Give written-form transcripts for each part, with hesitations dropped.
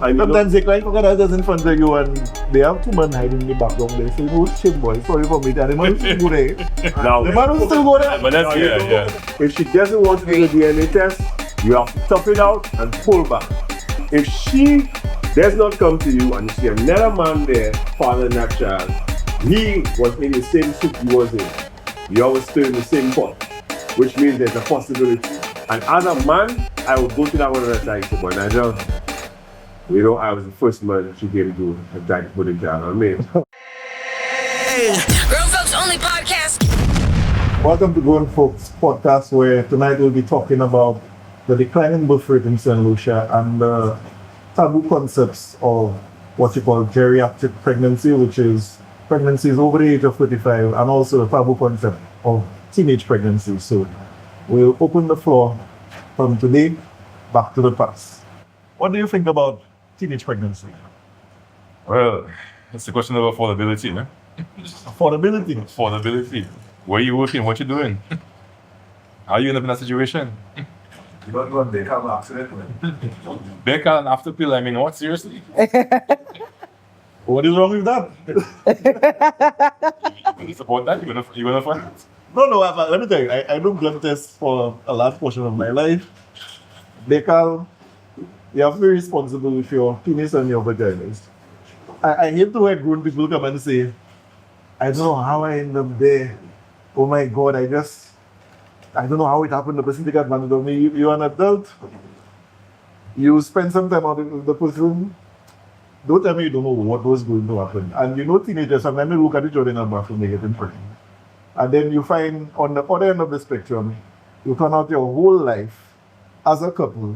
Sometimes they cry crocodiles in front of you and they have two men hiding in the background. They say, oh shit boy, sorry for me. And the man will still go there. The man will still go there. But that's, yeah. If she doesn't want to do the DNA test, you have to tough it out and pull back. If she does not come to you and you see another man there fathering that child, he was in the same soup you was in. You always still in the same pot, which means there's a possibility. And as a man, I would go to that one and say, but Nigel, you know, I was the first man she came to do and tried to put it down on me. Grown Folks Only Podcast. Welcome to Grown Folks Podcast, where tonight we'll be talking about the declining birth rate in St. Lucia and the taboo concepts of what you call geriatric pregnancy, which is pregnancies over the age of 35, and also the taboo concept of teenage pregnancy. So we'll open the floor from today back to the past. What do you think about teenage pregnancy? Well, it's a question of affordability, no? Affordability. Affordability. Where you working? What you doing? How you end up in that situation? You don't want to have an accident, man. Back and after pill, I mean, what? Seriously? What is wrong with that? You support that? You gonna find it? No, let me tell you, I do blood tests for a large portion of my life. You have to be responsible with your penis and your vaginas. I hate to hear grown people come and say, I don't know how I ended up there. Oh my God, I don't know how it happened. The person take advantage of me. You're an adult. You spend some time out with the person. Don't tell me you don't know what was going to happen. And you know teenagers, sometimes they look at each other in a bathroom, they get pregnant. And then you find on the other end of the spectrum, you turn out your whole life as a couple.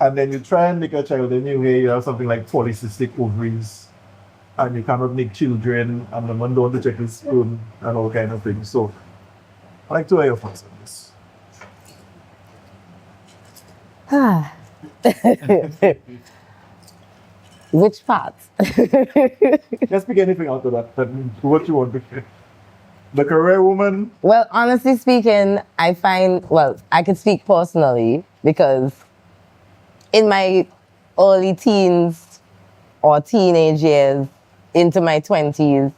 And then you try and make a child, and you hear you have something like polycystic ovaries, and you cannot make children, and the man don't want to check his sperm, and all kind of things. So, I'd like to hear your thoughts on this. Which part? Just pick anything out of that, what you want to hear. The career woman. Well, honestly speaking, I could speak personally because in my early teens or teenage years into my 20s,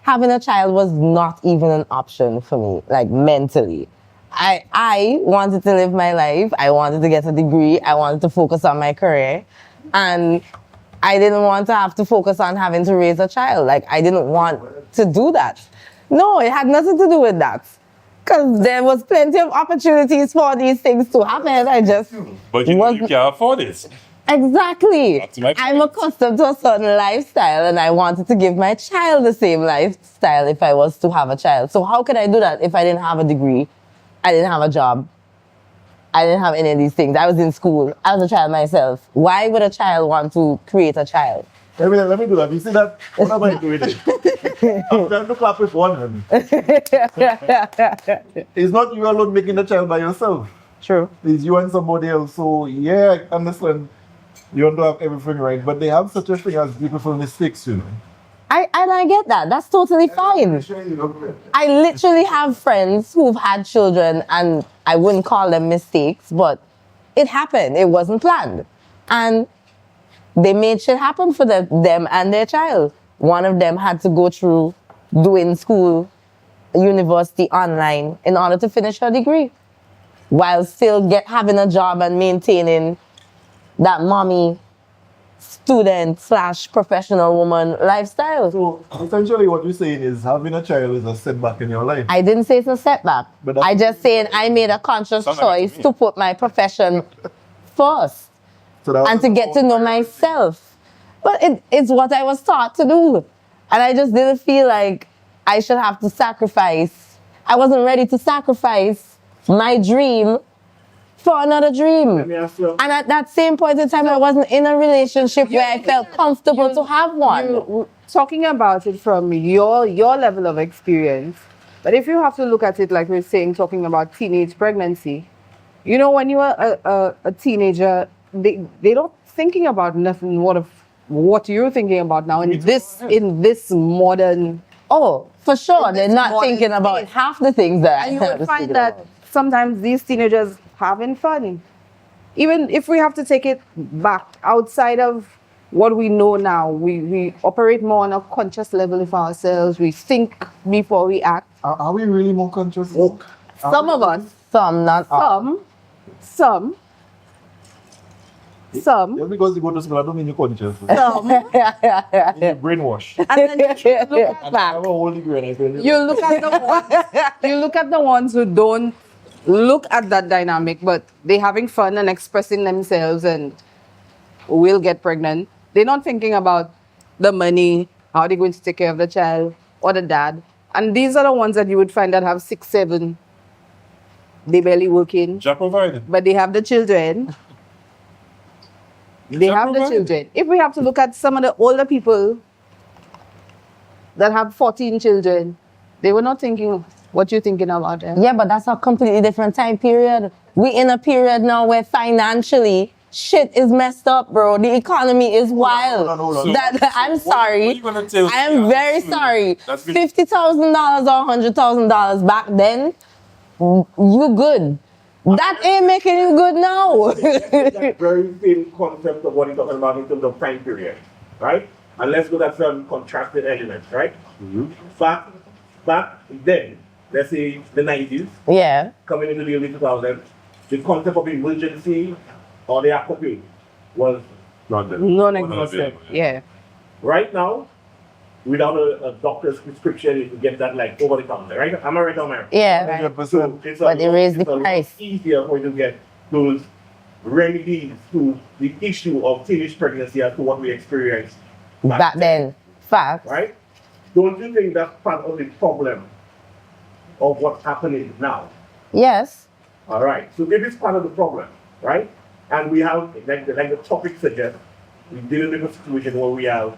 having a child was not even an option for me, like mentally. I wanted to live my life. I wanted to get a degree. I wanted to focus on my career. And I didn't want to have to focus on having to raise a child. Like, I didn't want to do that. No, it had nothing to do with that. Because there was plenty of opportunities for these things to happen. But you can't afford it. Exactly. I'm I'm accustomed to a certain lifestyle, and I wanted to give my child the same lifestyle if I was to have a child. So how could I do that if I didn't have a degree? I didn't have a job. I didn't have any of these things. I was in school. I was a child myself. Why would a child want to create a child? Let me do that. You see that? What am I doing? I'm trying to clap with one hand. It's not you alone making the child by yourself. True. It's you and somebody else. So, yeah, I understand you want to have everything right, but they have such a thing as beautiful mistakes, you know. I get that. That's totally fine. I literally have friends who've had children, and I wouldn't call them mistakes, but it happened. It wasn't planned. And they made shit happen for them and their child. One of them had to go through doing school, university online in order to finish her degree, while still having a job and maintaining that mommy, student / professional woman lifestyle. So essentially what you're saying is having a child is a setback in your life. I didn't say it's a setback. I just saying I made a conscious choice to put my profession first and to get to know myself. But it's what I was taught to do. And I just didn't feel like I should have to sacrifice. I wasn't ready to sacrifice my dream for another dream. And at that same point in time, I wasn't in a relationship where I felt comfortable to have one. You're talking about it from your level of experience, but if you have to look at it like we're saying, talking about teenage pregnancy, you know, when you are a teenager, they don't thinking about nothing what you're thinking about now in this modern. Oh, for sure, they're not thinking about half the things that. And you will find that sometimes these teenagers having fun. even if we have to take it back outside of what we know now, we operate more on a conscious level of ourselves. We think before we act. Are we really more conscious? Some of us, Some, not all. some. Just because you go to school, I don't mean you're conscious. Some. You're brainwashed. And then you look I back. have a whole degree and I feel You look at the ones who don't look at that dynamic, but they're having fun and expressing themselves and will get pregnant. They're not thinking about the money, how they're going to take care of the child or the dad. And these are the ones that you would find that have 6, 7. They barely working, Jack provided. but they have the children. They have the children. If we have to look at some of the older people that have 14 children, they were not thinking what you're thinking about them. Yeah, but that's a completely different time period. We in a period now where financially shit is messed up, bro. The economy is wild. hold on. I'm what sorry. you gonna tell I am me? very sorry. That's been- $50,000 or $100,000 back then, you good. That ain't making you good now. That very same concept of what you're talking about in terms of time period, right? And let's look at some contrasted elements, right? Back then, let's say the 90s, Yeah. coming into the early 2000s, the concept of emergency or the aquapil was not there. Non-existent. Yeah. Right now, without a doctor's prescription, you can get that like over the counter, right? Am I right or am I right? Yeah. 100%. It's But they raised the it's a lot price. easier for you to get those remedies to the issue of teenage pregnancy as to what we experienced Back then. Facts. right? Don't you think that's part of the problem of what's happening now? Yes. All right. So it is part of the problem, right? And we have, like the topic suggests, we're dealing with a situation where we are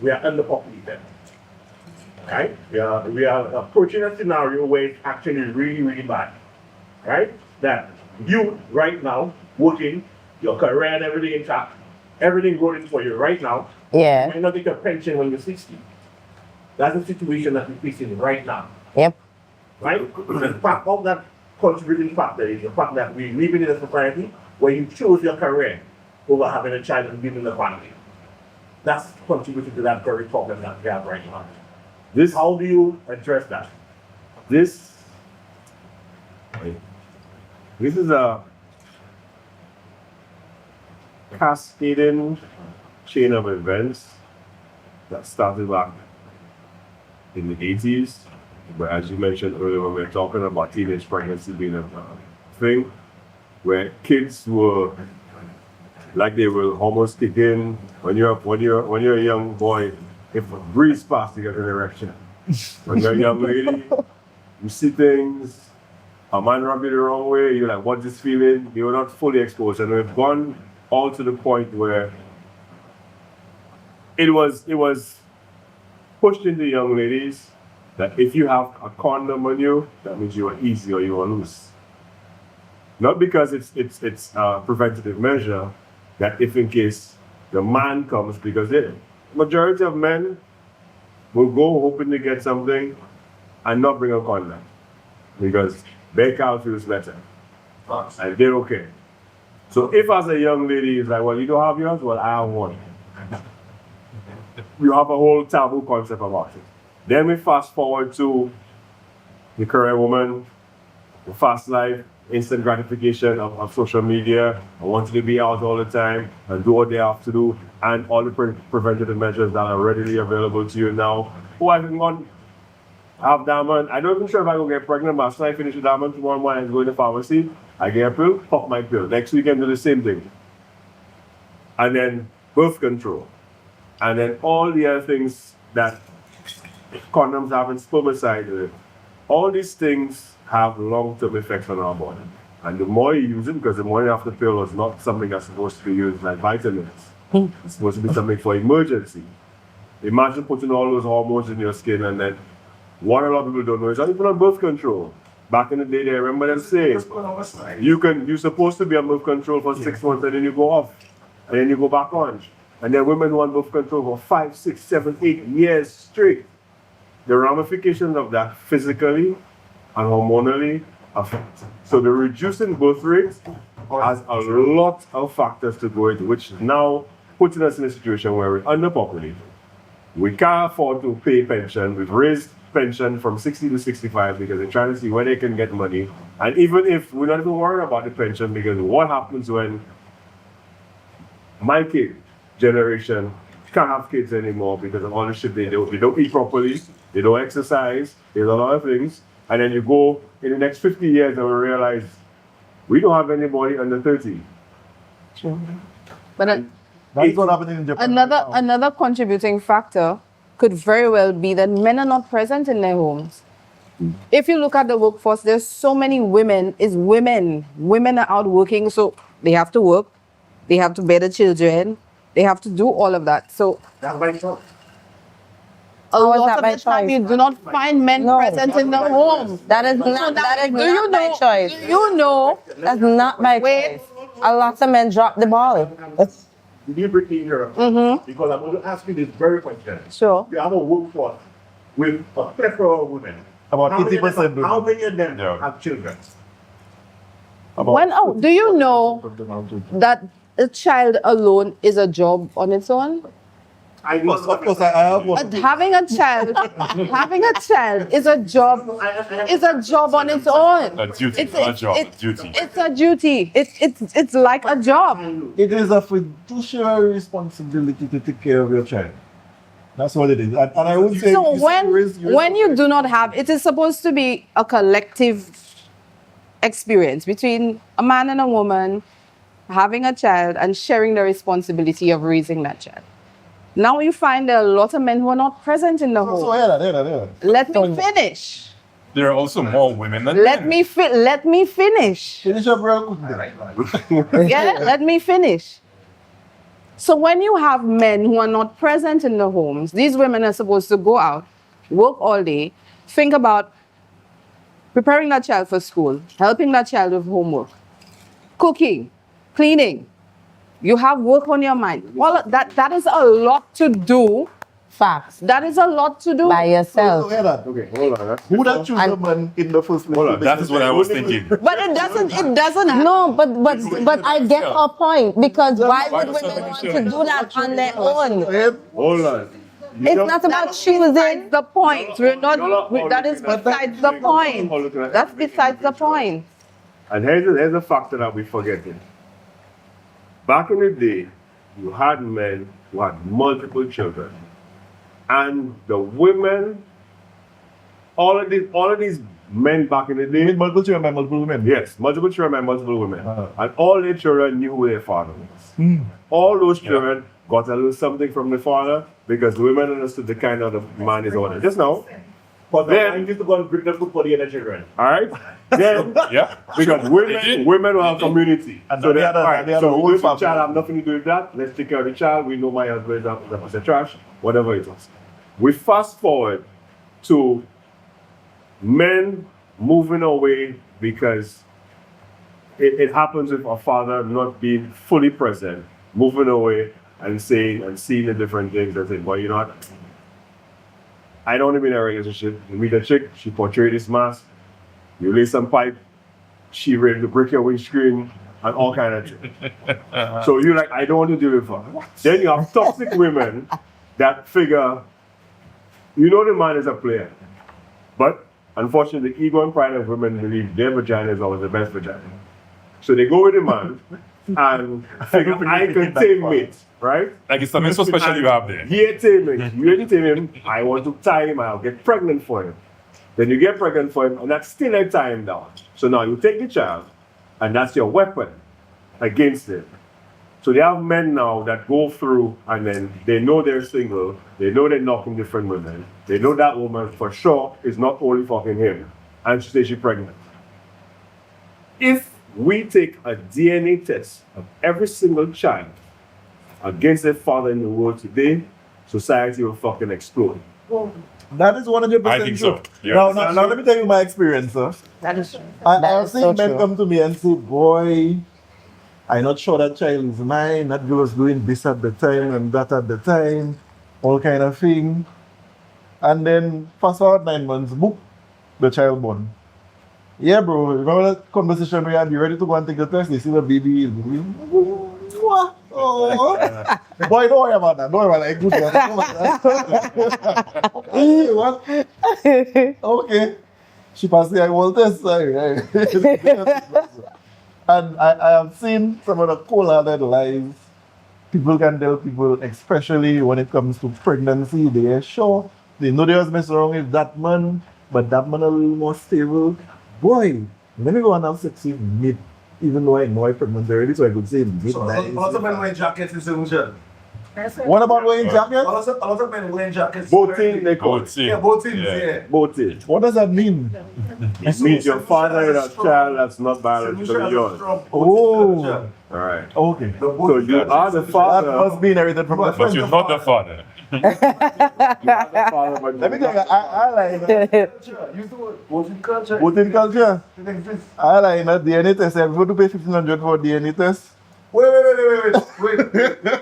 underpopulated. Right? We are approaching a scenario where it's actually really, really bad. Right? That you right now working, your career and everything intact, everything going for you right now. Yeah. You may not get your pension when you're 60. That's the situation that we're facing right now. Yep. Right? The fact of that contributing factor is the fact that we're living in a society where you choose your career over having a child and building a family. That's contributing to that very problem that we have right now. How do you address that? This is a cascading chain of events that started back in the 80s. But as you mentioned earlier, when we were talking about teenage pregnancy being a thing, where kids were like they will almost kick in when you're a young boy. If a breeze past, you get an erection. When you're a young lady, you see things. A man rub you the wrong way. You're like, what's this feeling? You're not fully exposed, and we've gone all to the point where it was pushed into young ladies that if you have a condom on you, that means you are easy or you are loose. Not because it's a preventative measure, that if in case the man comes, because the majority of men will go hoping to get something and not bring a condom because their cow feels better and they're okay. So if as a young lady is like, well, you don't have yours, well, I have one. You have a whole taboo concept about it. Then we fast forward to the current woman, the fast life, instant gratification of social media, and wanting to be out all the time and do what they have to do, and all the preventative measures that are readily available to you now. Oh, I can go and have diamond. I don't even sure if I go get pregnant, but after I finish the diamond tomorrow morning and go to the pharmacy, I get a pill, pop my pill. Next weekend do the same thing. And then birth control. And then all the other things that condoms have in spermicide. All these things have long-term effects on our body. And the more you use it, because the more you have the pill is not something that's supposed to be used like vitamins. It's supposed to be something for emergency. Imagine putting all those hormones in your skin, and then what a lot of people don't know is not even on birth control. Back in the day, they remember them saying, you're supposed to be on birth control for 6 months, and then you go off, and then you go back on. And then women who are on birth control for 5, 6, 7, 8 years straight. The ramifications of that physically and hormonally affect. So the reducing birth rate has a lot of factors to go into, which now puts us in a situation where we're underpopulated. We can't afford to pay pension. We've raised pension from 60 to 65 because they're trying to see where they can get money. And even if we're not even worried about the pension, because what happens when my kid generation can't have kids anymore because of all the shit they do. They don't eat properly, they don't exercise, there's a lot of things. And then you go in the next 50 years and we realize we don't have anybody under 30. But That's what happening in Japan. another contributing factor could very well be that men are not present in their homes. If you look at the workforce, there's so many women. Women are out working, so they have to work, they have to bear the children, they have to do all of that. So That's by choice. a How is lot that of by the time choice? you do not find men No. present in the home. That is not Do my you know? choice. Do you know? That's not my Wait. choice. A lot of men drop the ball. Did you bring in here? Because I'm going to ask you this very question. Sure. You have a workforce with a plethora of women. About 80%. How many of them have children? Do you know that a child alone is a job on its own? Of course, I have one. But having a child is a job on its own. A duty, not a job, a duty. It's a duty. It's like a job. It is a fiduciary responsibility to take care of your child. That's what it is. And I would say... So when you do not have, it is supposed to be a collective experience between a man and a woman having a child and sharing the responsibility of raising that child. Now you find there are a lot of men who are not present in the home. So, yeah. Let me finish. There are also more women than Let men. me finish. Finish your bro. Yeah, let me finish. So when you have men who are not present in the homes, these women are supposed to go out, work all day, think about preparing that child for school, helping that child with homework, cooking, cleaning. You have work on your mind. Well, that is a lot to do. Facts. That is a lot to do. By yourself. Okay, hold on. Who that choose a man in the first place? Hold on, That is what I was thinking. But it doesn't have. No, but I get her point because why would does women that want make to do that on their own? Hold on. It's not about choosing. Besides the point. We're not. That is besides the point. That's besides the point. And here's a factor that we're forgetting. Back in the day, you had men who had multiple children. And the women, all of these men back in the day, Multiple children by multiple women. yes, multiple children and multiple women. And all their children knew who their father was. All those children got a little something from the father because the women understood the kind of the man is on it. Just now. But Then- then, used to go and bring them food for the other children. Alright? Then Yeah. because did. women will have community. And So they they had a- alright, they had a so whole we the family. child have nothing to do with that. Let's take care of the child. We know my husband is a piece of trash, whatever it was. We fast forward to men moving away because it happens with a father not being fully present, moving away and saying and seeing the different things and saying, well, you know what? I don't want to be in a relationship. You meet a chick, she portray this mask, you lay some pipe, she ready to break your windscreen and all kind of shit. So you're like, I don't want to deal with her. Then you have toxic women that figure, you know the man is a player. But unfortunately, the ego and pride of women believe their vagina is always the best vagina. So they go with the man and figure, I can tame it, right? Like it's something so special you have there. He tame it. You ain't tame him. I want to tie him. I'll get pregnant for him. Then you get pregnant for him, and that's still a tie him down. So now you take the child, and that's your weapon against him. So they have men now that go through, and then they know they're single. They know they're knocking different women. They know that woman for sure is not only fucking him, and she says she's pregnant. If we take a DNA test of every single child against their father in the world today, society will fucking explode. That is 100% I think so. true. Yeah. Now let me tell you my experience, sir. That is true. I That have is seen so men true. come to me and say, boy, I'm not sure that child is mine. That girl was doing this at the time and that at the time, all kind of thing. And then fast forward 9 months, boop, the child born. Yeah, bro. Remember that conversation we had? You ready to go and take the test? They see the baby. What? Oh. Boy, don't worry about that. Don't worry about that. Good girl. Don't worry about that. What? Okay. She passed the eye test. Sorry. And I have seen some of the cold-hearted lies people can tell people, especially when it comes to pregnancy. They are sure they know there was mess wrong with that man, but that man a little more stable. Boy, let me go and have sex with mid, even though I know I'm pregnant already, so I could say mid. So, a lot of men wearing jackets in solution. What about wearing jackets? A lot of men wearing jackets. Both teams, they call it. Both team. Yeah, both teams, Yeah. yeah. Both teams. What does that mean? It means your father is a child that's not biologically yours. Oh. Alright. Okay. So you are the That father. must be inherited from my But friend. you're not the father. You are the father, but Let me tell you, I like that. You do it. Both in culture. Both in culture. It exists. I like that DNA test. I'm going to pay 1,500 for DNA test.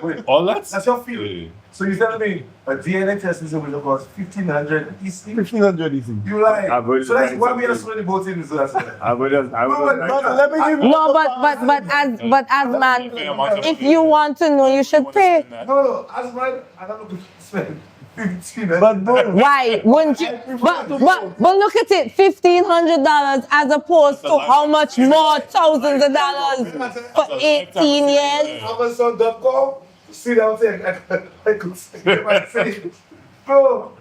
Wait. All that? That's your feeling. So you telling me a DNA test is going to cost 1,500 EC? 1,500 easy. You lie. I've heard So that's it. why we are so both in so that's it. I would just But let me give you. No, but as man, if you want to know, you should pay. No, as man, I don't know if spend 1,500. But bro, Why? Wouldn't you? But look at it, $1,500 as opposed to how much more thousands of dollars for 18 years. Amazon.com, see that thing. I could say, bro.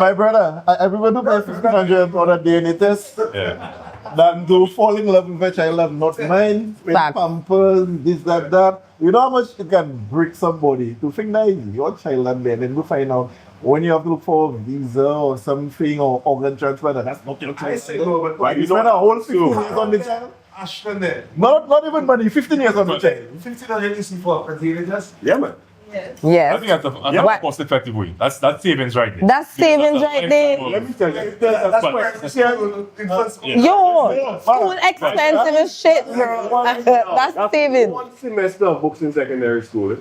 my brother, everyone who pays 1,500 on a DNA test, Yeah. than to fall in love with a child that's not mine, with Fact. pampers, this, that. You know how much it can break somebody to think that is your child and then go find out when you have to look for a visa or something or organ transplant, and that's not your I child. say no, but You spend a whole 15 years on the child. Ashton there. Not even money, 15 years on the child. 1,500 EC for a DNA test. Yeah, man. I Yes. think that's a cost effective way. That's savings right there. That's savings right there. Let me tell you. That's But- why infant school. Yo, school expensive as shit, bro. That's savings. One semester of books in secondary school.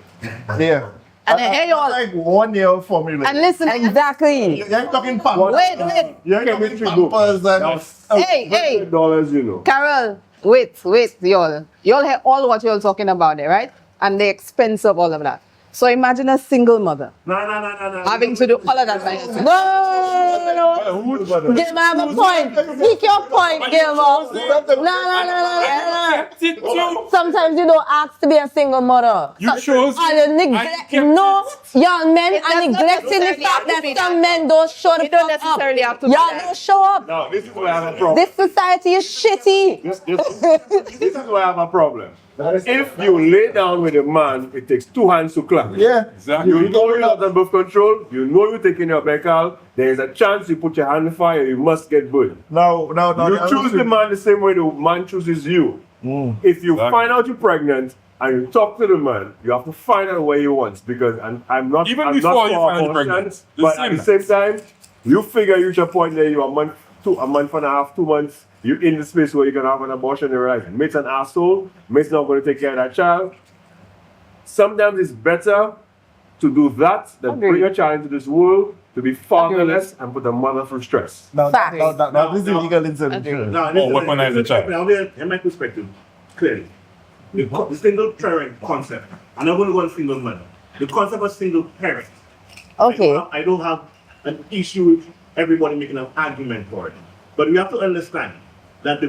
Yeah. And hey, y'all. Like 1 year of formula. And listen, Exactly. You ain't talking pampers. wait. You ain't talking Chemistry book. pampers and Hey. $100, you know. Carol, wait, y'all. Y'all hear all what you're talking about there, right? And the expense of all of that. So imagine a single mother No. having to do all of that by herself. No. Gilma have a point. Speak your point, Gilma. No. Sometimes you don't ask to be a single mother. You chose. And you neglect. No, young men It are does not neglecting the necessarily fact have to that be some that. men don't show the It don't fuck up. necessarily have to be Y'all that. don't show up. Now, this is where I have a problem. This society is shitty. This is where I have a problem. If you lay down with a man, it takes two hands to clap. Yeah. Exactly. You know you're not on birth control, you know you're taking your Becal, there is a chance you put your hand in the fire, you must get burned. Now, You choose the man the same way the man chooses you. If you Exactly. find out you're pregnant and you talk to the man, you have to find out what he wants because I'm not Even I'm before not you for find out you're abortion, pregnant, the but same at the same time, you figure you reach a point that you're a month and a half, 2 months, you're in the space where you can have an abortion and realize mate's an asshole, mate's not going to take care of that child. Sometimes it's better to do that than Agreed. bring a child into this world to be fatherless and put the mother through stress. Now, Facts. this is illegal insemination. No, weaponize the child. Now, in my perspective, clearly, the single parent concept, I'm not going to go on single mother. The concept of single parent. Okay. I don't have an issue with everybody making an argument for it. But we have to understand that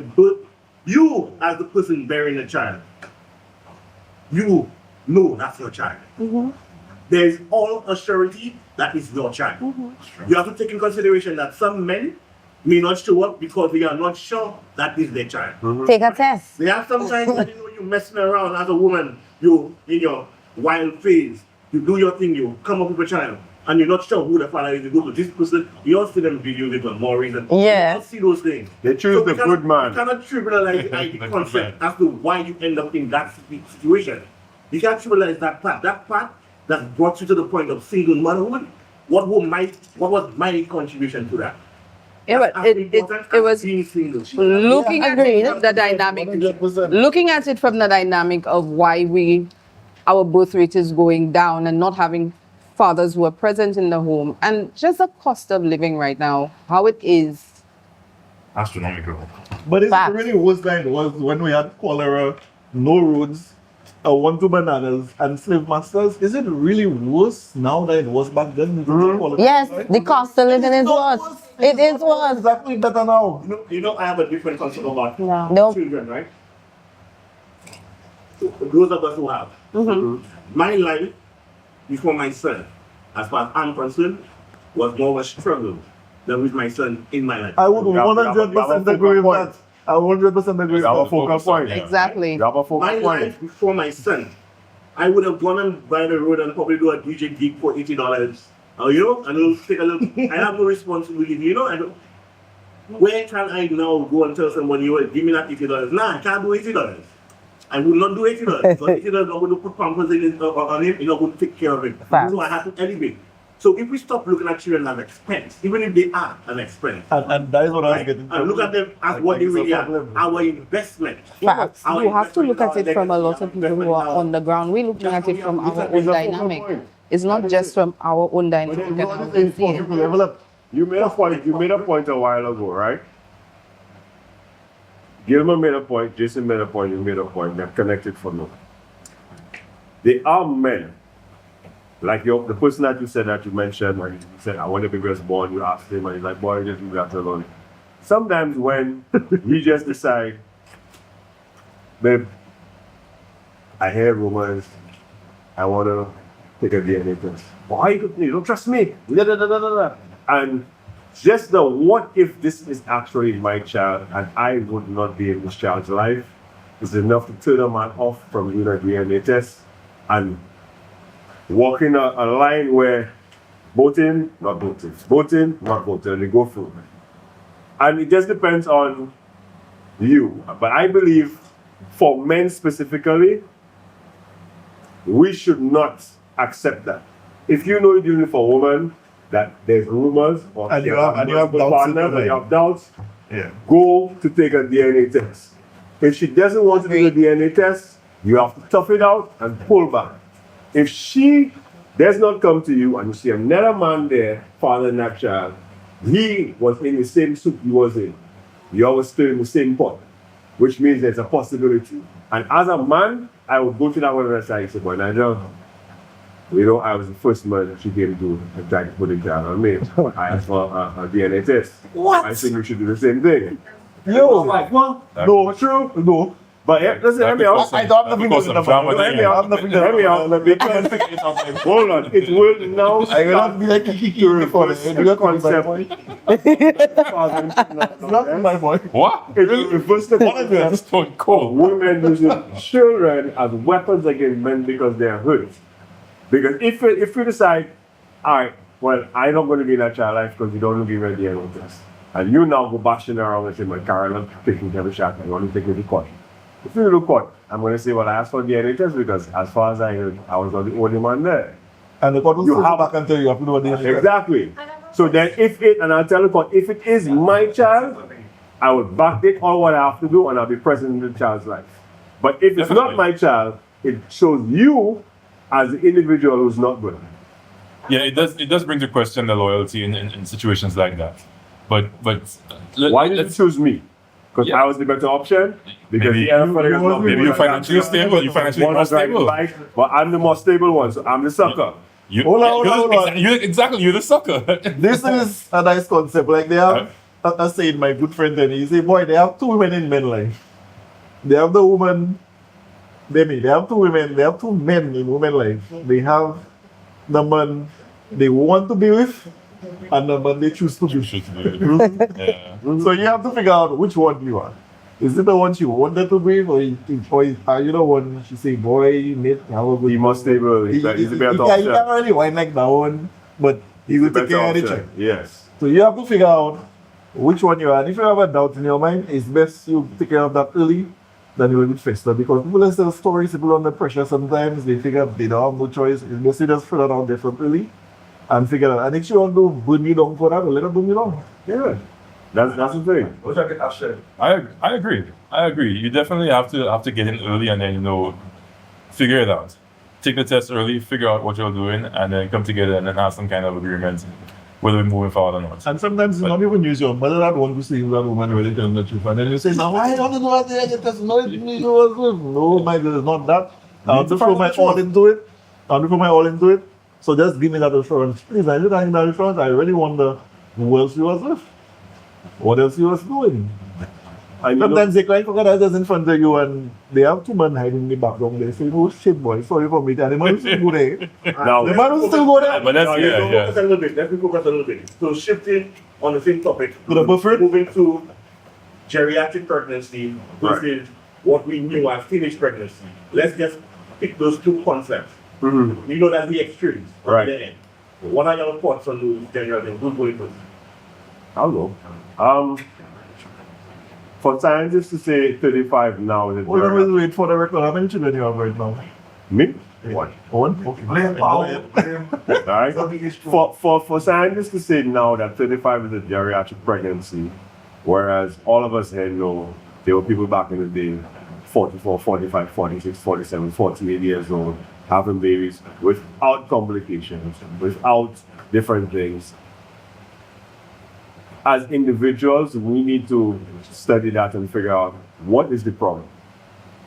you, as the person bearing the child, you know that's your child. There is all a surety that is your child. You have to take in consideration that some men may not show up because they are not sure that is their child. Take a test. There are sometimes when you're messing around as a woman, you in your wild phase, you do your thing, you come up with a child, and you're not sure who the father is. You go to this person, you all see them videos, they got more reason. Yeah. You all see those things. They choose the good man. You cannot trivialize the concept as to why you end up in that situation. You can't trivialize that part. That part that brought you to the point of single motherhood. What was my contribution to that? Yeah, but As it important was as being single. looking at agreed. it from the dynamic. 100%. Looking at it from the dynamic of why our birth rate is going down and not having fathers who are present in the home and just the cost of living right now, how it is. Astronomical. But it's Facts. really worse than it was when we had cholera, no roads, 1-2 bananas, and slave masters. Is it really worse now than it was back then? in terms of quality of Yes, life? the cost of living is not worse. It is worse. Exactly better now. You know, I have a different concept about No. children, right? Those of us who have. My life before my son, as far as I'm concerned, was more of a struggle than with my son in my life. I would You have a 100% focal agree with point. that. I 100% agree with You have a that. focal point. Yeah. Exactly. You have a focal My point. life before my son, I would have gone on by the road and probably do a DJ gig for $80. You know, and it'll take a little. I have no responsibility, you know. I don't. Where can I now go and tell somebody, "You give me that $80"? Nah, I can't do $80. I will not do $80. So $80, I'm going to put pampers in it, on him, you know, going to take care of it. Facts. So I have to elevate. So if we stop looking at children as expense, even if they are an expense, And that is what I was right, getting. and look at them as what they really are, our investment. Facts. Our You have to look at investment it from a in our lot of people legacy, who are our on the ground. We're looking at it from our own It's a focal dynamic. point. It's not just from our own dynamic. and how we see it. Level up. You made a point. You made a point a while ago, right? Gilman made a point. Jason made a point. You made a point. They're connected for me. They are men. Like the person that you said that you mentioned when you said, "I want to be born," you asked him, and he's like, "Boy, just leave that alone." Sometimes when we just decide, babe, I hear rumors. I want to take a DNA test. Why you don't trust me? Da, da, da, da, da, da. And just the what if this is actually my child and I would not be in this child's life is enough to turn a man off from doing a DNA test and walking a line where voting, not voting, voting, not voting, and they go through. And it just depends on you. But I believe for men specifically, we should not accept that. If you know you're dealing with a woman that there's rumors or And you have multiple doubts in partners your and you mind. have doubts, Yeah. go to take a DNA test. If she doesn't want to do the DNA test, you have to tough it out and pull back. If she does not come to you and you see another man there fathering that child, he was in the same soup you was in. You always still in the same pot, which means there's a possibility. And as a man, I would go to that woman and say, "Boy, Nigel, you know, I was the first man that she came to and tried to put it down on me. I asked for a DNA test. What? I think we should do the same thing." Yo, No, true. no. But yeah, listen, hear me out. I don't have nothing to Because do of with drama that. there. I have nothing to do Hear me with out. that. Because, hold on, it will now I will not start be like Kiki to before reverse the the concept. Not my point. What? It will reverse the concept That's so of cold. women using children as weapons against men because they are hurt. Because if you decide, all right, well, I'm not going to be in that child life because you don't give me a DNA test. And you now go bashing around and say, "My Carol, taking every shot, I want to take me to court." If you look court, I'm going to say, "Well, I asked for DNA test because as far as I heard, I was not the only man there." And the court will You still have- come back and tell you have to do what they say. Exactly. So then and I'll tell the court, if it is my child, I will backdate all what I have to do and I'll be present in the child's life. But if it's not Definitely. my child, it shows you as the individual who's not good. Yeah, it does bring to question the loyalty in situations like that. But Why did you let's choose me? Because Yeah. I was the better option? Because Maybe- the other fellow is not maybe good. you're financially stable, you're financially One more was riding stable. bike, but I'm the more stable one, so I'm the sucker. Hold on. You're the sucker. This is a nice concept. Like they have, I saying my good friend and he say, boy, they have two women in men life. They have the woman, they have two women, they have two men in women life. They have the man they want to be with and the man they choose to be with. Yeah. So you have to figure out which one you are. Is it the one she wanted to be, or are you the one she say, boy, mate, have a good He more stable. He's the better he option. can't really whine like that one, but he will take Better care of the option. child. Yes. So you have to figure out which one you are. And if you have a doubt in your mind, it's best you take care of that early than you will fester. Because people that tell stories, people under pressure sometimes, they figure they don't have no choice. It's best you just figure that out there from early and figure it out. And if she want to burn you down for that, let her burn you down. Yeah. That's the thing. Which I get Asher. I agree. You definitely have to get in early and then figure it out. Take the test early, figure out what you're doing, and then come together and then have some kind of agreement. whether we're moving forward or not. And sometimes you don't even use your mother that one to see that woman really telling the truth. And then you say, no, I don't know what they get. No, my God, it's not that. I want to throw my all into it. So just give me that assurance. Please, I look at that assurance. I really wonder who else you was with. What else you was doing. And Sometimes they cry for God just in front of you and they have two men hiding in the background. They say, oh shit boy, sorry for me. And the man will still go there. now, The man will still go there. But that's, Now, yeah, yeah. focus a little bit. Let's focus a little bit. So shifting on the same topic, To the buffet? moving to geriatric pregnancy versus what we knew as teenage pregnancy. Let's just pick those two concepts. Mhm. You know that's the extremes. Right. At the end. What are your thoughts on those general things? Who's going first? I'll go. For scientists to say 35 now is a Hold on, geriatric. we'll wait for the record. How many children you have right now? Me? One. Okay. Blame power. Blame. Alright? Something is true. For scientists to say now that 35 is a geriatric pregnancy, whereas all of us here know there were people back in the day, 44, 45, 46, 47, 48 years old, having babies without complications, without different things. As individuals, we need to study that and figure out what is the problem.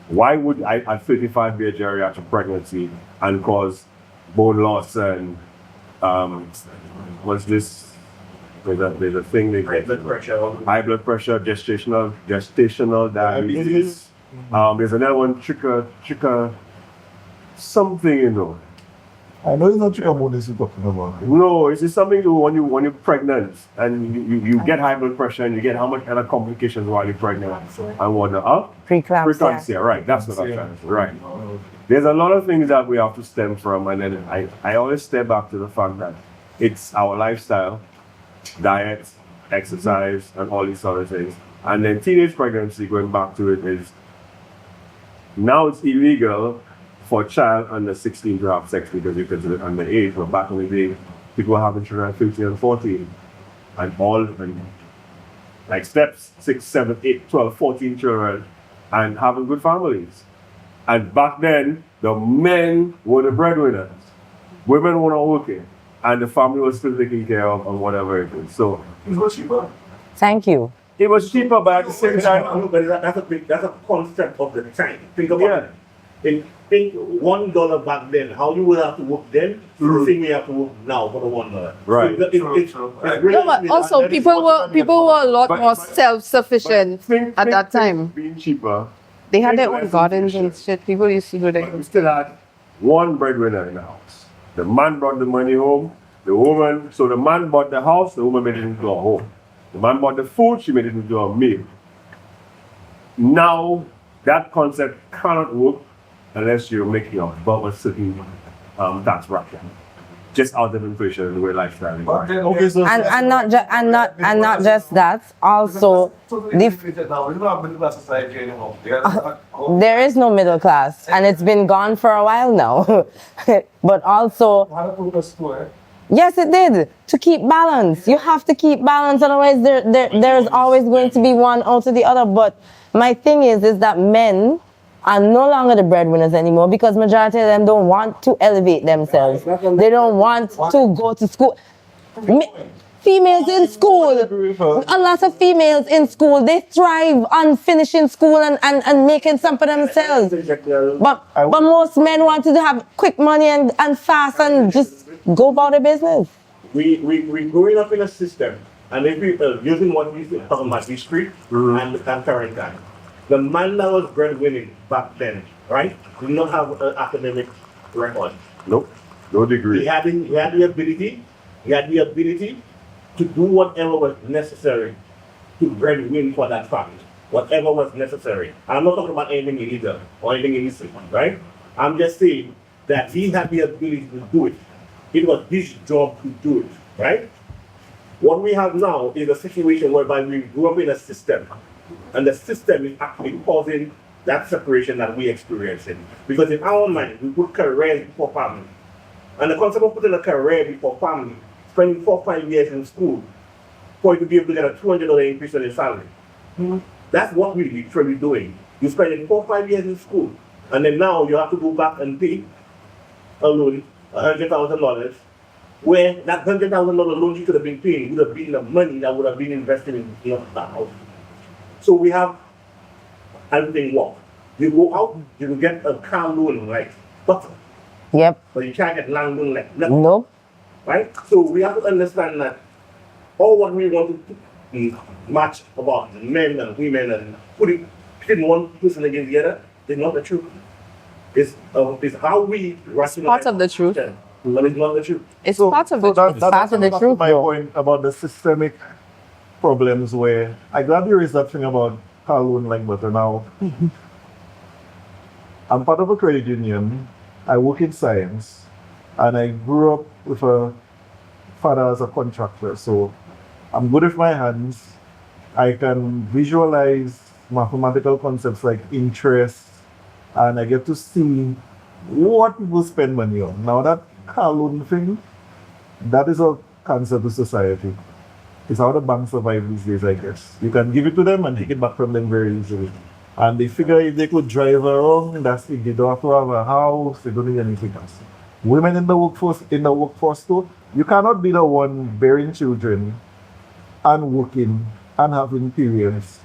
Why would I at 35 be a geriatric pregnancy and cause bone loss and what's this? There's a thing they High blood pressure. high blood pressure, gestational diabetes. There's another one, trichor, something, you know. I know it's not true hormones you're talking about. No, it's just something to when you're pregnant and you get high blood pressure and you get how much other complications while you're pregnant and whatnot. Huh? Preeclampsia. Preeclampsia, right? That's what I'm trying to say. Right. There's a lot of things that we have to stem from, and then I always step back to the fact that it's our lifestyle, diet, exercise, and all these other things. And then teenage pregnancy, going back to it, is now it's illegal for a child under 16 to have sex because you consider it underage. But back in the day, people were having children at 15 and 14, and like steps 6, 7, 8, 12, 14 children, and having good families. And back then, the men were the breadwinners. Women were not working, and the family was still taken care of and whatever it is. So It's what cheaper. Thank you. it was cheaper, but at the same time, But that's a concept of the time. Think about it. Think $1 back then. How you would have to work then? The thing we have to work now for the $1. Right. So it's really- No, but also people were a lot But- more but- self-sufficient at that time. being cheaper, They had their think own less gardens and efficient. shit. People used to do but that. we still had one breadwinner in the house. The man brought the money home, the woman, so the man bought the house, the woman made it into a home. The man bought the food, she made it into a meal. Now, that concept cannot work unless you're making above a certain tax bracket. Just out of inflation and the way lifestyle is. But then, Okay, so And not just that. Also, totally the different now. We don't have middle class society anymore. They are- there is no middle class, and it's been gone for a while now. But also, How to put us to it. yes, it did. To keep balance. You have to keep balance, otherwise there's always going to be one out of the other. But my thing is that men are no longer the breadwinners anymore because majority of them don't want to elevate themselves. They don't want to go to school. Females in school, a lot of females in school, they thrive on finishing school and making some for themselves. But most men want to have quick money and fast and just go about their business. we growing up in a system, and if we using what we talking about history and current time. The man that was breadwinning back then, right, did not have an academic record. Nope, no He degree. had the ability to do whatever was necessary to breadwin for that family. Whatever was necessary. I'm not talking about anything illegal or anything illicit, right? I'm just saying that he had the ability to do it. It was his job to do it, right? What we have now is a situation whereby we grew up in a system, and the system is actually causing that separation that we experience in. Because in our mind, we put career before family. And the concept of putting a career before family, spending 4 or 5 years in school for you to be able to get a $200 increase in your salary. That's what we're literally doing. You're spending 4 or 5 years in school, and then now you have to go back and pay a loan, $100,000, where that $100,000 loan you could have been paying would have been the money that would have been invested in the house. So we have everything walk. You go out, you can get a car loan like butter, Yep. but you can't get land loan like nothing. Nope. Right? So we have to understand that all what we want to match about men and women and pitting one person against the other is not the truth. It's how we rationalize. Part of the truth. But it's not the truth. It's part of the truth. That, part of the that's truth, my though. point about the systemic problems where I glad you raised that thing about car loan like butter now. I'm part of a credit union. I work in science, and I grew up with a father as a contractor. So I'm good with my hands. I can visualize mathematical concepts like interest, and I get to see what people spend money on. Now that car loan thing, that is a cancer to society. It's how the banks survive these days, I guess. You can give it to them and take it back from them very easily. And they figure if they could drive around, that's it. They don't have to have a house, they don't need anything else. Women in the workforce too, you cannot be the one bearing children and working and having periods,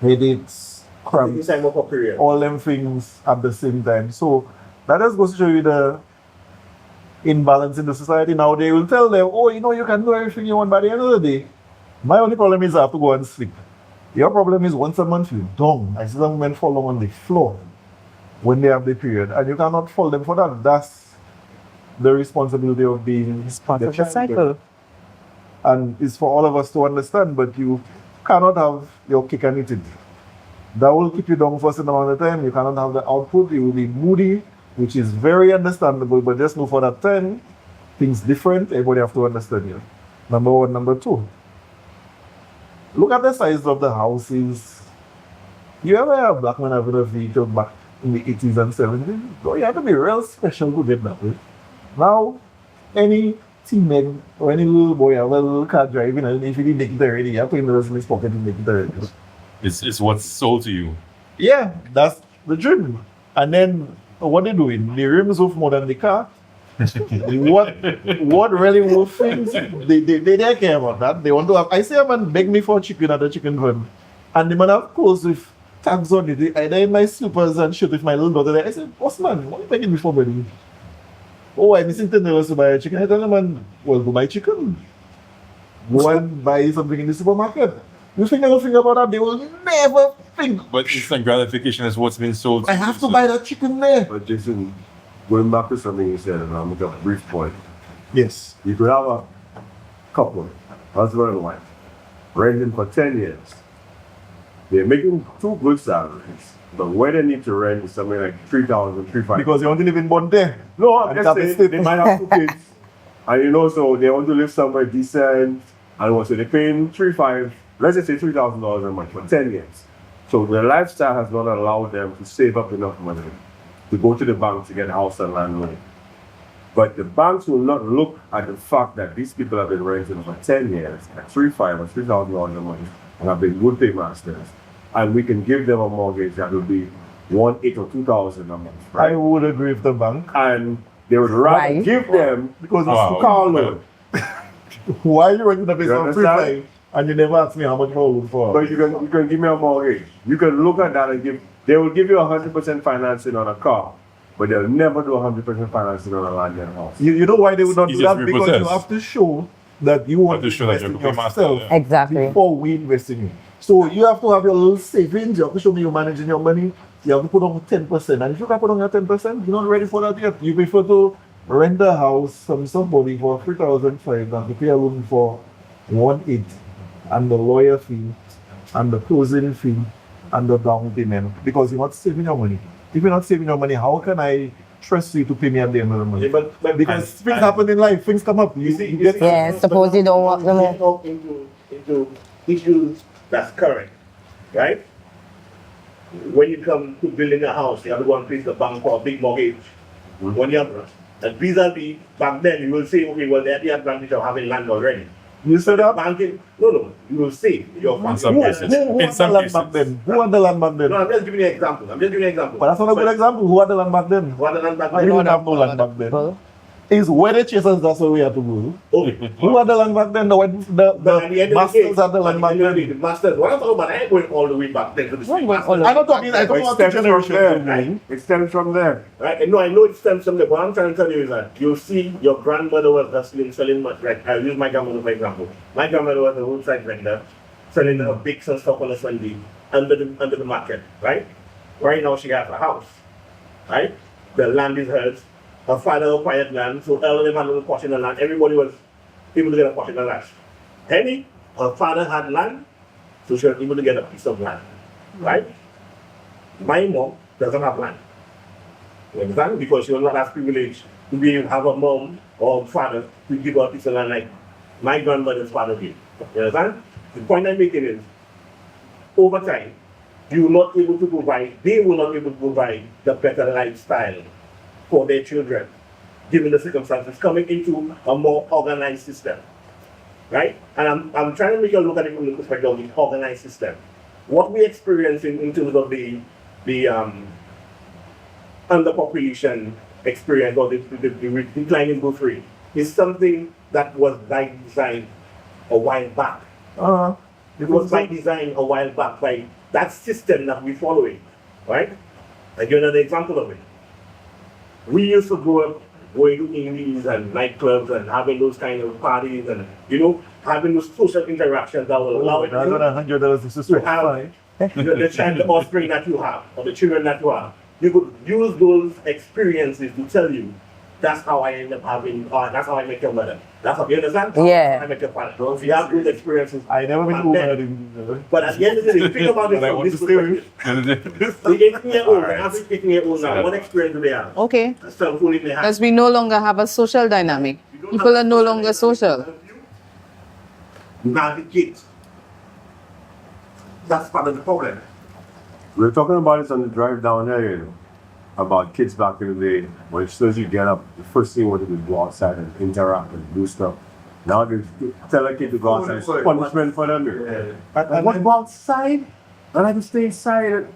headaches, cramps, Inside work for period. all them things at the same time. So that just goes to show you the imbalance in the society. Now they will tell them, oh, you can do everything you want by the end of the day. My only problem is I have to go and sleep. Your problem is once a month you're done. I see some men fall on the floor when they have the period, and you cannot fault them for that. That's the responsibility of being Part of the cycle. and it's for all of us to understand, but you cannot have your cake and eat it. That will keep you down for a certain amount of time. You cannot have the output. You will be moody, which is very understandable, but just know for that time, things different. Everybody have to understand you. Number one. Number two, look at the size of the houses. You ever have black men having a vehicle back in the 80s and 70s? So you have to be real special to get that way. Now, any teenage or any little boy have a little car driving, and if he didn't make it already, you have to invest in his pocket to make it already. It's what's sold to you. Yeah, that's the dream. And then what they doing? The rims worth more than the car. what really worth things? They don't care about that. They want to have. I say a man beg me for chicken at the chicken run, and the man have clothes with tags on it. Either in my slippers and shirt with my little daughter there. I said, "Boss man, what are you begging me for, buddy?" Oh, I'm missing $10 to buy a chicken. I tell the man, "Well, go buy chicken. Go and buy something in the supermarket." You think anything about that? They will never think. But instant gratification is what's been sold to I you. have to buy that chicken there. But Jason, going back to something you said, and I'll make a brief point. Yes. You could have a couple, husband and wife, renting for 10 years. They're making two good salaries, but where they need to rent is something like $3,000, $3,500. Because you want to live in Bonte. No, I'm And just Capital saying State. they might have two kids, and so they want to live somewhere decent, and so they're paying let's just say $3,000 a month for 10 years. So their lifestyle has not allowed them to save up enough money to go to the bank to get a house and land loan. But the banks will not look at the fact that these people have been renting for 10 years at $3,500 or $3,000 a month and have been good paymasters, and we can give them a mortgage that will be $1,800 or $2,000 a month, right? I would agree with the bank. And they would rather Right. give them Because Wow. it's car loan. why are you renting the place You for understand? $3,500 and you never ask me how much for loan for? But you can give me a mortgage. You can look at that and they will give you 100% financing on a car, but they'll never do 100% financing on a land and house. You know why they would not do Easier that? to Because you repossess. have to show that you want to show that invest you're in a master, yourself yeah. Exactly. before we invest in you. So you have to have your little savings. You have to show me you're managing your money. You have to put on 10%. And if you can't put on your 10%, you're not ready for that yet. You prefer to rent a house from somebody for $3,500 than to pay a loan for $1,800 and the lawyer fee and the closing fee and the down payment because you're not saving your money. If you're not saving your money, how can I trust you to pay me at the end of the month? Yeah, but Because And- things happen in life, things come up. You get Yeah, suppose you don't want them. Let's talk into issues that's current, right? When you come to building a house, you have to go and place the bank for a big mortgage. When you have, and vis-a-vis, back then you will say, okay, well, they have the advantage of having land already. You said that. Banking, no, you will say your In some cases. Who In had the some land back cases. then? Who had the land back then? No, I'm just giving you an example. But that's not a good example. Who had the land back then? What the land back I then? didn't have no land back then. Well, is where the chasers, that's where we have to go. Okay. Who had the land back then? But at the end of the day, masters had the land back at the end of the day, then. the masters, what I'm talking about, I ain't going all the way back then to the street. going all the I'm not talking, I But don't it want to stems from generation there. to me. It stems from there. Right? No, I know it stems from there. What I'm trying to tell you is that you'll see your grandmother was hustling, selling much. Like I'll use my grandmother for example. My grandmother was a roadside vendor, selling her bakes and stuff on a Sunday under the market. Right? Right now she has a house. Right? The land is hers. Her father acquired land, so all of them had a little portion of land. Everybody was able to get a portion of land. Henny, her father had land, so she was able to get a piece of land. Right? My mom doesn't have land. You understand? Because she was not as privileged to be able to have a mom or father to give her a piece of land like my grandmother's father did. You understand? The point I'm making is, over time, you will not able to provide, they will not be able to provide the better lifestyle for their children, given the circumstances, coming into a more organized system. Right? And I'm trying to make you look at it from the perspective of the organized system. What we experience in terms of the underpopulation experience or the declining birth rate is something that was by design a while back. It was by design a while back by that system that we're following. Right? I'll give you another example of it. We used to grow up going to Indies and nightclubs and having those kind of parties and, having those social interactions that will allow it I don't know, $100 is to have the child, the offspring that you have, or the children that you have. You could use those experiences to tell you, that's how I end up having, or that's how I make your mother. That's how you understand? Yeah. That's how I make your father. So you have those experiences. I never been And then- over But at the end of the day, think about it I from want this to stay with perspective. The 18-year-old, the Alright. average 18-year-old now, what experience do they have? Okay. A cell phone in their hand. Because we no longer have a social dynamic. People are no longer social. Navigate. That's part of the problem. We were talking about this on the drive down here, about kids back in the day. When as soon as you get up, the first thing you want to do is go outside and interact and do stuff. Now they tell a kid to go outside, it's punishment for them. And what go outside? And I can stay inside.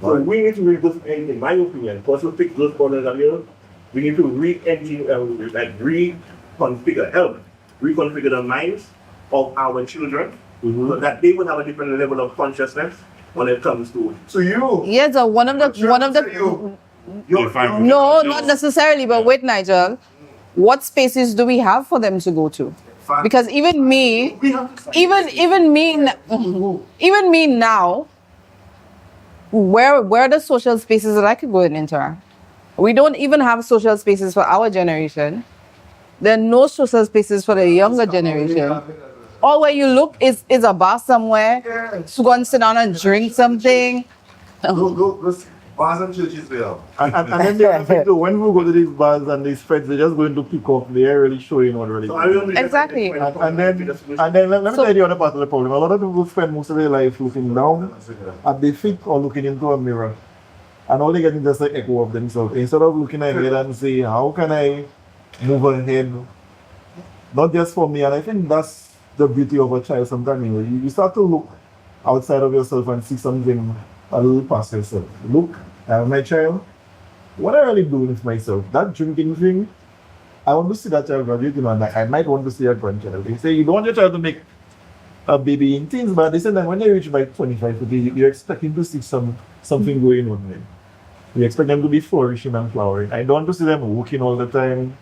So we need to reduce, in my opinion, also fix those corners of you. We need to reconfigure the minds of our children so that they will have a different level of consciousness when it comes to. So you, Yes, one of the no, not necessarily, but wait, Nigel. What spaces do we have for them to go to? Because even me now, where are the social spaces that I could go and interact? We don't even have social spaces for our generation. There are no social spaces for the younger generation. All where you look is a bar somewhere to go and sit down and drink something. go bars and churches there. And then the other thing too, when we go to these bars and these feds, they're just going to pick up. They're really showing what really. So I will Exactly. And then let me tell you the other part of the problem. A lot of people spend most of their life looking down at their feet or looking into a mirror. And all they get is just an echo of themselves. Instead of looking ahead and say, how can I move ahead? Not just for me. And I think that's the beauty of a child sometimes. You start to look outside of yourself and see something a little past yourself. Look, I have my child. What I really do with myself, that drinking thing, I want to see that child graduating and I might want to see a grandchild. They say you don't want your child to make a baby in teens, but at the same time, when they reach by 25, you're expecting to see something going on there. You expect them to be flourishing and flowering. I don't want to see them working all the time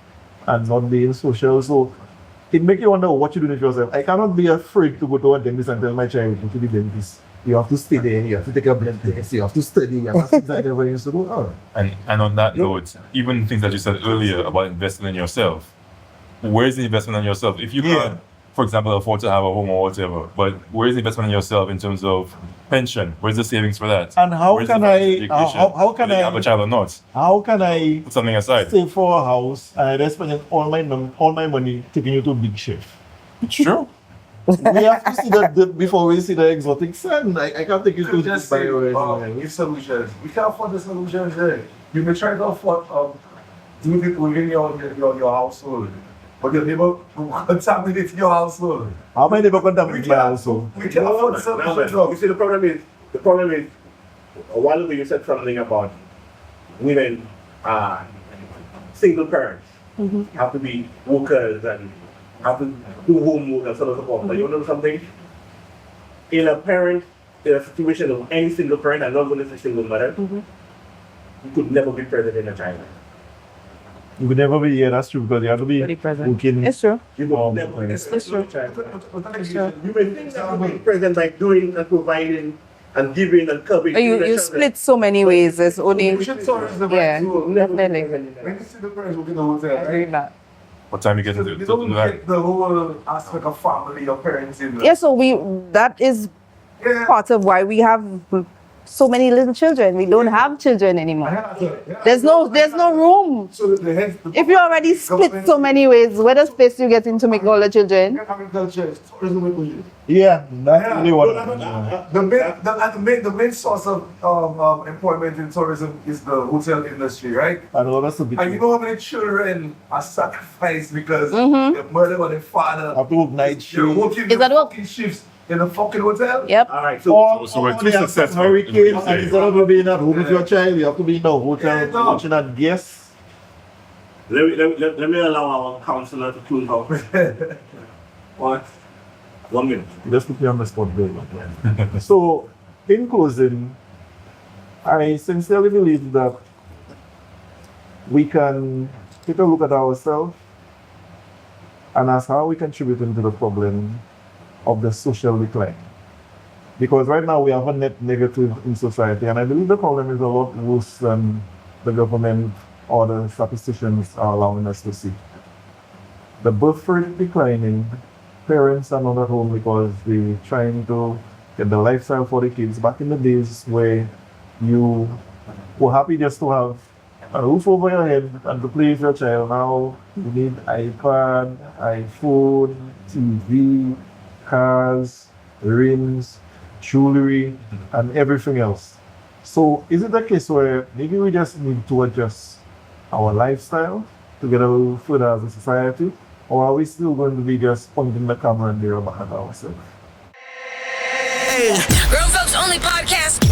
and not being social. So it makes you wonder what you do with yourself. I cannot be afraid to go to a dentist and tell my child to the dentist. You have to stay there, you have to take a blood test, you have to study, and that's exactly what you used to do. Oh. And on that note, even things that you said earlier about investing in yourself, where's the investment in yourself? If you can't, for example, afford to have a home or whatever, but where's the investment in yourself in terms of pension? Where's the savings for that? And how Where's can the I- education? how can Whether you I- have a child or not? How can I Put something aside. save for a house and I spend all my money taking you to a big chef? True. We have to see that before we see the exotic sun. I can't take you to Just Dubai say, or anything. give solutions. We can't afford the solutions there. You may try to afford do it within your household, but your neighbor will contaminate your household. How many people contaminate my household? We can't afford the solutions. You see, the problem is, a while ago you said something about women, single parents, have to be workers and have to do homework and so on and so forth. But you know something? In a situation of any single parent, I'm not going to say single mother, you could never be present in a child. You could never be here, that's true, because you have to be Very present. working. It's true. You could never be It's true. child. It's true. You may think that you be present by doing and providing and giving and covering. You split so many ways. There's only We should tourism. yeah, So, definitely. when you see the parents working in the hotel, I agree right? with that. What time you get So into they it? don't get the whole aspect of family or parents in there. Yeah, so that is Yeah. part of why we have so many little children. We don't have children anymore. There's no room. So the heads, If you already split so many ways, where the space do you get in to make all the children? agriculture, tourism, and Yeah, that's Yeah. really what the main source of employment in tourism is the hotel industry, right? I know that's a bit. And you know how many children are sacrificed because they're murdered by their father. have to work night They're shift. working Is that what- fucking shifts in a fucking hotel. Yep. All right, So we're too successful. Hurricanes, and instead of being at home with your child, you have to be in the hotel Yeah, no. watching at guests. let me allow our counselor to close out. What? 1 minute. Just put me on the spot, Bill. So, in closing, I sincerely believe that we can take a look at ourselves and ask how we contribute into the problem of the social decline. Because right now we have a net negative in society, and I believe the problem is a lot worse than the government or the statisticians are allowing us to see. The birth rate declining, parents are not at home because they're trying to get the lifestyle for the kids. Back in the days where you were happy just to have a roof over your head and to play with your child, now you need iPad, iPhone, TV, cars, rings, jewelry, and everything else. So is it a case where maybe we just need to adjust our lifestyle to get a little further as a society? Or are we still going to be just pointing the camera and mirror back at ourselves? Grown Folks Only Podcast.